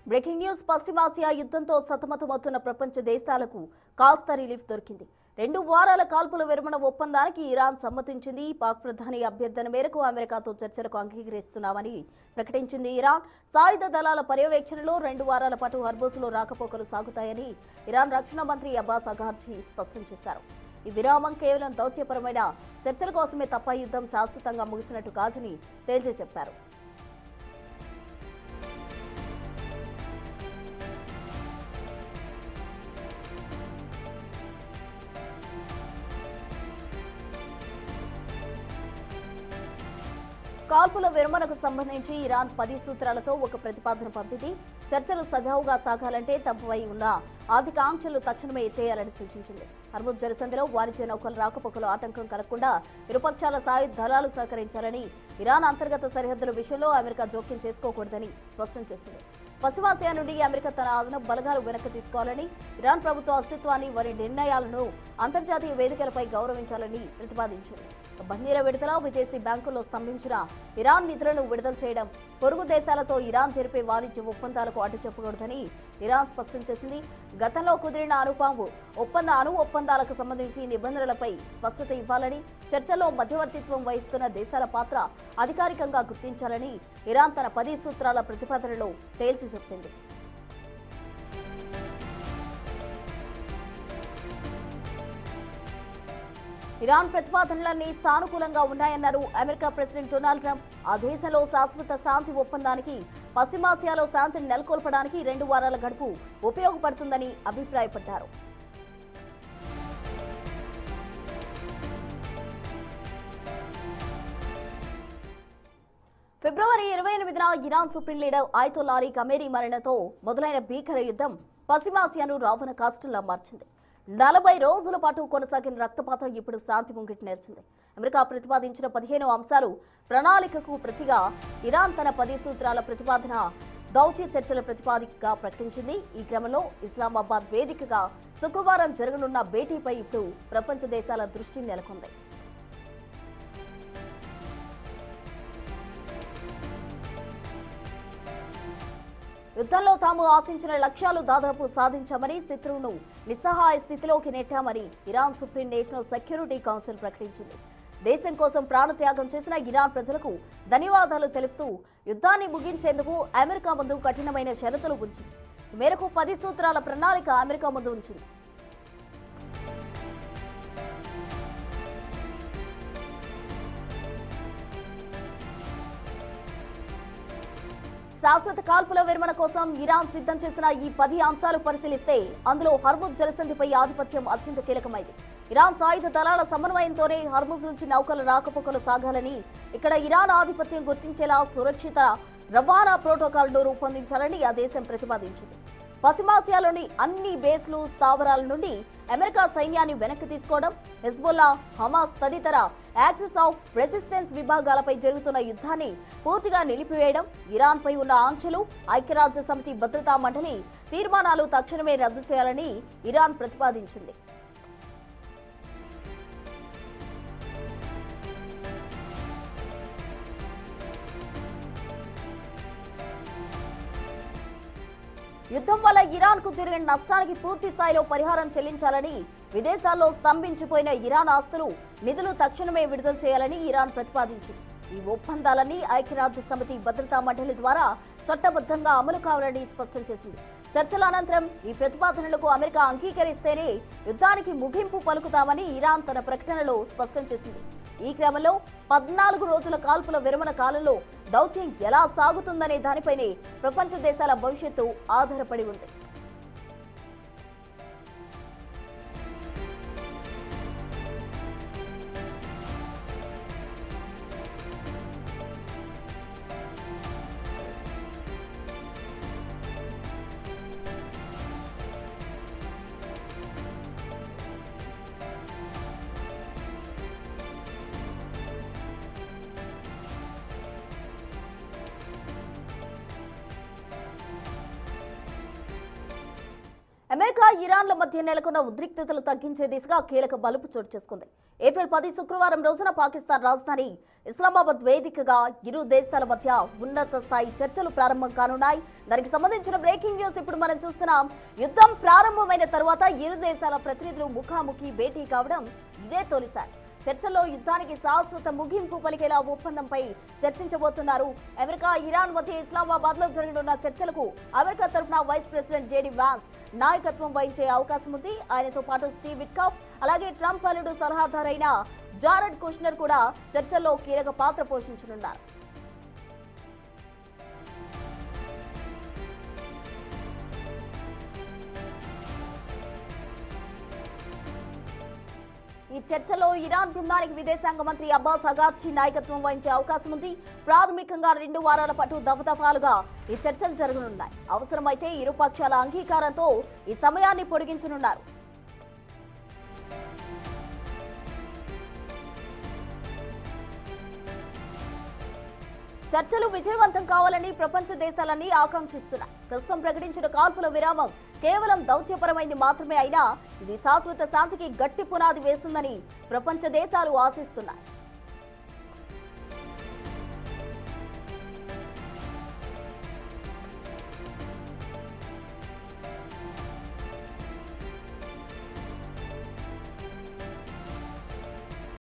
Breaking news. పశ్చిమాసియా యుద్ధంతో సతమతమవుతున్న ప్రపంచ దేశాలకు కాస్త రిలీఫ్ దొరికింది. 2 వారాల కాల్పుల విరమణ ఒప్పందానికి ఇరాన్ సమ్మతించింది. పాక్ ప్రధాని అభ్యర్థన మేరకు అమెరికాతో చర్చలకు అంగీకరిస్తున్నామని ప్రకటించింది. ఇరాన్ సాయుధ దళాల పర్యవేక్షణలో 2 వారాల పాటు హర్మోజ్లో రాకపోకలు సాగుతాయని ఇరాన్ రక్షణ మంత్రి అబ్బాస్ అఘార్జీ స్పష్టం చేశారు. ఈ విరామం కేవలం దౌత్యపరమైన చర్చల కోసమే తప్ప యుద్ధం శాశ్వతంగా ముగిసినట్టు కాదని తేల్చి చెప్పారు. కాల్పుల విరమణకు సంబంధించి ఇరాన్ 10 సూత్రాలతో ఒక ప్రతిపాదన పంపింది. చర్చలు సజావుగా సాగాలంటే తమపై ఉన్న ఆర్థిక ఆంక్షలు తక్షణమే ఎత్తేయాలని సూచించింది. హర్ముజ్ జలసంధిలో వాణిజ్య నౌకల రాకపోకలు ఆటంకం కలగకుండా ఇరుపక్షాల సాయుధ దళాలు సహకరించాలని, ఇరాన్ అంతర్గత సరిహద్దుల విషయంలో అమెరికా జోక్యం చేసుకోకూడదని స్పష్టం చేసింది. పశ్చిమాసియా నుండి అమెరికా తన అదనపు బలగాలు వెనక్కి తీసుకోవాలని, ఇరాన్ ప్రభుత్వ అస్తిత్వాన్ని వారి నిర్ణయాలను అంతర్జాతీయ వేదికలపై గౌరవించాలని ప్రతిపాదించింది. బందీల విడుదల, విదేశీ బ్యాంకుల్లో స్తంభించిన ఇరాన్ నిధులను విడుదల చేయడం, పొరుగు దేశాలతో ఇరాన్ జరిపే వాణిజ్య ఒప్పందాలకు అడ్డు చెప్పకూడదని ఇరాన్ స్పష్టం చేసింది. గతంలో కుదిరిన అణు ఒప్పందాలకు సంబంధించి నిబంధనలపై స్పష్టత ఇవ్వాలని, చర్చల్లో మధ్యవర్తిత్వం వహిస్తున్న దేశాల పాత్ర అధికారికంగా గుర్తించాలని ఇరాన్ తన 10 సూత్రాల ప్రతిపాదనలో తేల్చి చెప్పింది. ఇరాన్ ప్రతిపాదనలన్నీ సానుకూలంగా ఉన్నాయన్నారు అమెరికా ప్రెసిడెంట్ డొనాల్డ్ ట్రంప్. ఆ దేశంలో శాశ్వత శాంతి ఒప్పందానికి, పశ్చిమాసియాలో శాంతిని నెలకొల్పడానికి 2 వారాల గడువు ఉపయోగపడుతుందని అభిప్రాయపడ్డారు. ఫిబ్రవరి 28న Iran supreme leader Ayatollah Ali Khamenei మరణంతో మొదలైన భీకర యుద్ధం పశ్చిమాసియాను రావణ కాష్టంలా మార్చింది. 40 రోజుల పాటు కొనసాగిన రక్తపాతం ఇప్పుడు శాంతి ముంగిటి నేర్చింది. అమెరికా ప్రతిపాదించిన 15 అంశాలు ప్రణాళికకు ప్రతిగా ఇరాన్ తన 10 సూత్రాల ప్రతిపాదన దౌత్య చర్చల ప్రతిపాదికగా ప్రకటించింది. ఈ క్రమంలో ఇస్లామాబాద్ వేదికగా శుక్రవారం జరగనున్న భేటీపై ఇప్పుడు ప్రపంచ దేశాల దృష్టి నెలకొంది. యుద్ధంలో తాము ఆశించిన లక్ష్యాలు దాదాపు సాధించామని, శత్రువును నిస్సహాయ స్థితిలోకి నెట్టామని Iran supreme national security council ప్రకటించింది. దేశం కోసం ప్రాణత్యాగం చేసిన ఇరాన్ ప్రజలకు ధన్యవాదాలు తెలుపుతూ యుద్ధాన్ని ముగించేందుకు అమెరికా ముందు కఠినమైన షరతులు ఉంచింది. ఈ మేరకు 10 సూత్రాల ప్రణాళిక అమెరికా ముందు ఉంచింది. శాశ్వత కాల్పుల విరమణ కోసం ఇరాన్ సిద్ధం చేసిన ఈ 10 అంశాలు పరిశీలిస్తే అందులో హర్ముజ్ జలసంధిపై ఆధిపత్యం అత్యంత కీలకమైంది. ఇరాన్ సాయుధ దళాల సమన్వయంతోనే హర్ముజ్ నుంచి నౌకల రాకపోకలు సాగాలని, ఇక్కడ ఇరాన్ ఆధిపత్యం గుర్తించేలా సురక్షిత రవాణా ప్రోటోకాల్ను రూపొందించాలని ఆ దేశం ప్రతిపాదించింది. పశ్చిమాసియాలోని అన్ని బేస్లు, స్థావరాల నుండి అమెరికా సైన్యాన్ని వెనక్కి తీసుకోవడం, హెజ్బుల్లా, హమాస్ తదితర యాక్సిస్ ఆఫ్ రెసిస్టెన్స్ విభాగాలపై జరుగుతున్న యుద్ధాన్ని పూర్తిగా నిలిపివేయడం, ఇరాన్పై ఉన్న ఆంక్షలు, ఐక్యరాజ్య సమితి భద్రతా మండలి తీర్మానాలు తక్షణమే రద్దు చేయాలని ఇరాన్ ప్రతిపాదించింది. యుద్ధం వల్ల ఇరాన్కు జరిగిన నష్టానికి పూర్తి స్థాయిలో పరిహారం చెల్లించాలని, విదేశాల్లో స్తంభించిపోయిన ఇరాన్ ఆస్తులు, నిధులు తక్షణమే విడుదల చేయాలని ఇరాన్ ప్రతిపాదించింది. ఈ ఒప్పందాలన్నీ ఐక్యరాజ్య సమితి భద్రతా మండలి ద్వారా చట్టబద్ధంగా అమలు కావాలని స్పష్టం చేసింది. చర్చల అనంతరం ఈ ప్రతిపాదనలకు అమెరికా అంగీకరిస్తేనే యుద్ధానికి ముగింపు పలుకుతామని ఇరాన్ తన ప్రకటనలో స్పష్టం చేసింది. ఈ క్రమంలో 14 రోజుల కాల్పుల విరమణ కాలంలో దౌత్యం ఎలా సాగుతుందనే దానిపైనే ప్రపంచ దేశాల భవిష్యత్తు ఆధారపడి ఉంది. అమెరికా ఇరాన్ల మధ్య నెలకొన్న ఉద్రిక్తతలు తగ్గించే దిశగా కీలక మలుపు చోటు చేసుకుంది. ఏప్రిల్ 10 శుక్రవారం రోజున పాకిస్తాన్ రాజధాని ఇస్లామాబాద్ వేదికగా ఇరు దేశాల మధ్య ఉన్నత స్థాయి చర్చలు ప్రారంభం కానున్నాయి. దానికి సంబంధించిన బ్రేకింగ్ న్యూస్ ఇప్పుడు మనం చూస్తున్నాం. యుద్ధం ప్రారంభమైన తర్వాత ఇరు దేశాల ప్రతినిధులు ముఖాముఖి భేటీ కావడం ఇదే తొలిసారి. చర్చల్లో యుద్ధానికి శాశ్వత ముగింపు పలికేలా ఒప్పందంపై చర్చించబోతున్నారు. అమెరికా ఇరాన్ మధ్య ఇస్లామాబాద్ లో జరగనున్న చర్చలకు అమెరికా తరఫున వైస్ ప్రెసిడెంట్ జేడీ వాన్స్ నాయకత్వం వహించే అవకాశం ఉంది. ఆయనతో పాటు స్టీవ్ విట్కాఫ్, అలాగే ట్రంప్ అల్లుడు సలహాదారైన జారెడ్ కుష్నర్ కూడా చర్చల్లో కీలక పాత్ర పోషించనున్నారు. ఈ చర్చలో ఇరాన్ బృందానికి విదేశాంగ మంత్రి అబ్బాస్ అగార్చి నాయకత్వం వహించే అవకాశం ఉంది. ప్రాథమికంగా 2 వారాల పాటు దఫదఫాలుగా ఈ చర్చలు జరగనున్నాయి. అవసరమైతే ఇరు పక్షాల అంగీకారంతో ఈ సమయాన్ని పొడిగించనున్నారు. చర్చలు విజయవంతం కావాలని ప్రపంచ దేశాలన్నీ ఆకాంక్షిస్తున్నాయి. ప్రస్తుతం ప్రకటించిన కాల్పుల విరామం కేవలం దౌత్యపరమైంది మాత్రమే అయినా ఇది శాశ్వత శాంతికి గట్టి పునాది వేస్తుందని ప్రపంచ దేశాలు ఆశిస్తున్నాయి.